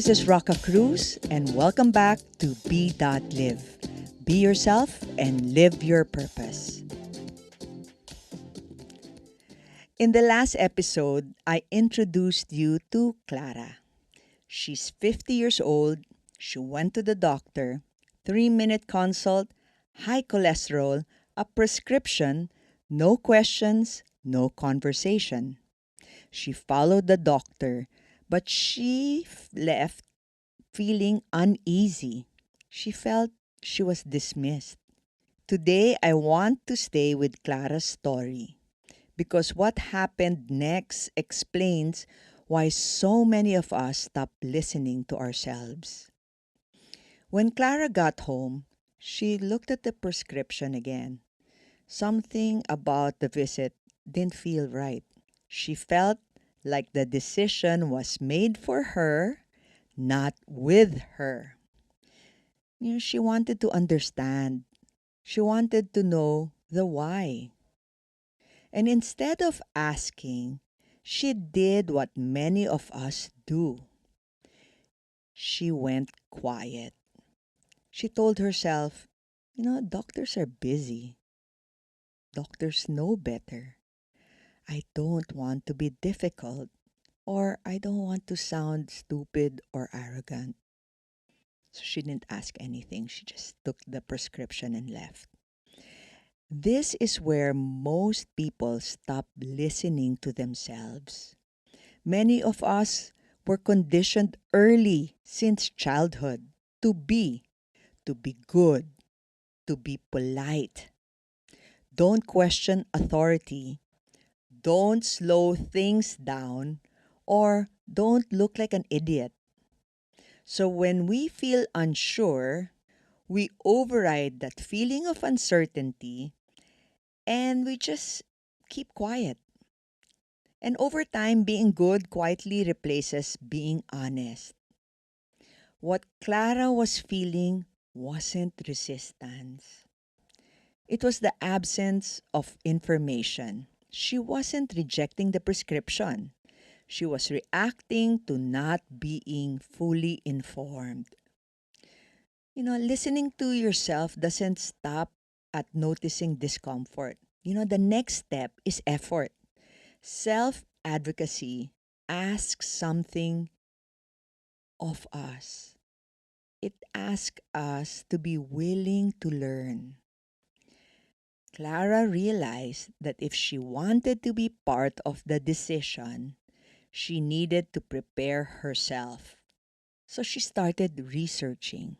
This is Rocka Cruz, and welcome back to Be.Live. Be yourself and live your purpose. In the last episode, I introduced you to Clara. She's 50 years old. She went to the doctor, 3-minute consult, high cholesterol, a prescription, no questions, no conversation. She followed the doctor, but she left feeling uneasy. She felt she was dismissed. Today, I want to stay with Clara's story because what happened next explains why so many of us stop listening to ourselves. When Clara got home, she looked at the prescription again. Something about the visit didn't feel right. She felt like the decision was made for her, not with her. She wanted to understand. She wanted to know the why. And instead of asking, she did what many of us do. She went quiet. She told herself, doctors are busy. Doctors know better. I don't want to be difficult, or I don't want to sound stupid or arrogant. So she didn't ask anything. She just took the prescription and left. This is where most people stop listening to themselves. Many of us were conditioned early since childhood to be good, to be polite. Don't question authority. Don't slow things down, or don't look like an idiot. So when we feel unsure, we override that feeling of uncertainty and we just keep quiet. And over time, being good quietly replaces being honest. What Clara was feeling wasn't resistance, it was the absence of information. She wasn't rejecting the prescription, she was reacting to not being fully informed. Listening to yourself doesn't stop at noticing discomfort. The next step is effort. Self advocacy asks something of us. It asks us to be willing to learn. Clara realized that if she wanted to be part of the decision, she needed to prepare herself. So she started researching.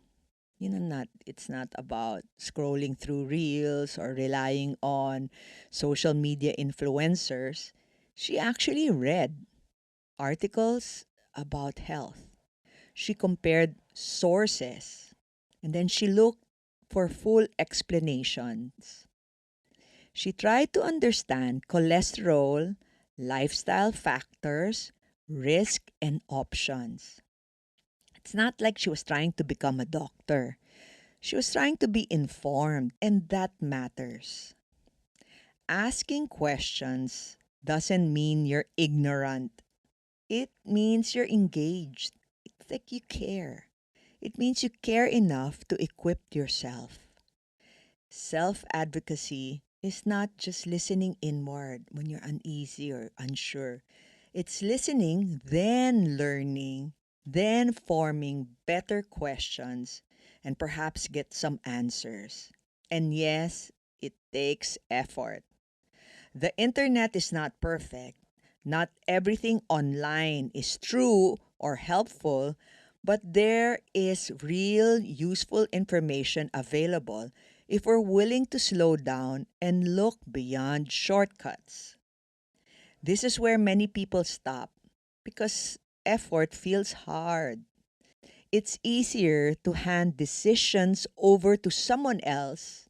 Not it's not about scrolling through reels or relying on social media influencers. She actually read articles about health. She compared sources and then she looked for full explanations. She tried to understand cholesterol, lifestyle factors, risk, and options. It's not like she was trying to become a doctor. She was trying to be informed, and that matters. Asking questions doesn't mean you're ignorant, it means you're engaged. It's like you care. It means you care enough to equip yourself. Self advocacy is not just listening inward when you're uneasy or unsure. It's listening, then learning, then forming better questions, and perhaps get some answers. And yes, it takes effort. The internet is not perfect. Not everything online is true or helpful, but there is real useful information available if we're willing to slow down and look beyond shortcuts. This is where many people stop because effort feels hard. It's easier to hand decisions over to someone else,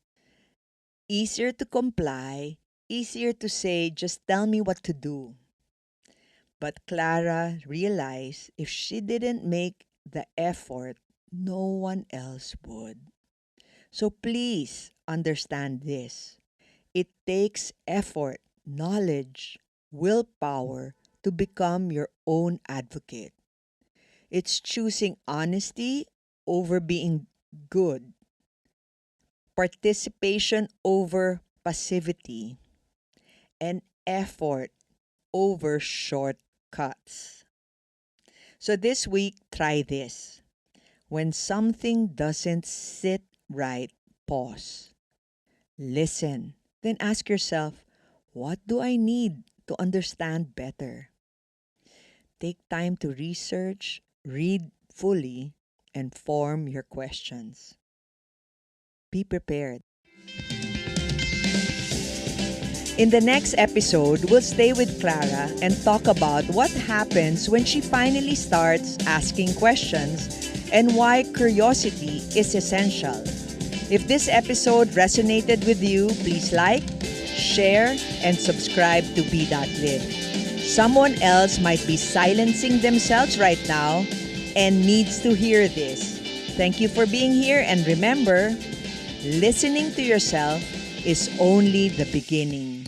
easier to comply, easier to say, just tell me what to do. But Clara realized if she didn't make the effort, no one else would. So please understand this. It takes effort, knowledge, willpower to become your own advocate. It's choosing honesty over being good, participation over passivity, and effort over shortcuts. So this week, try this. When something doesn't sit right, pause. Listen. Then ask yourself, what do I need to understand better? Take time to research, read fully, and form your questions. Be prepared. In the next episode, we'll stay with Clara and talk about what happens when she finally starts asking questions and why curiosity is essential. If this episode resonated with you, please like, share, and subscribe to Be.Live. Someone else might be silencing themselves right now and needs to hear this. Thank you for being here, and remember, listening to yourself is only the beginning.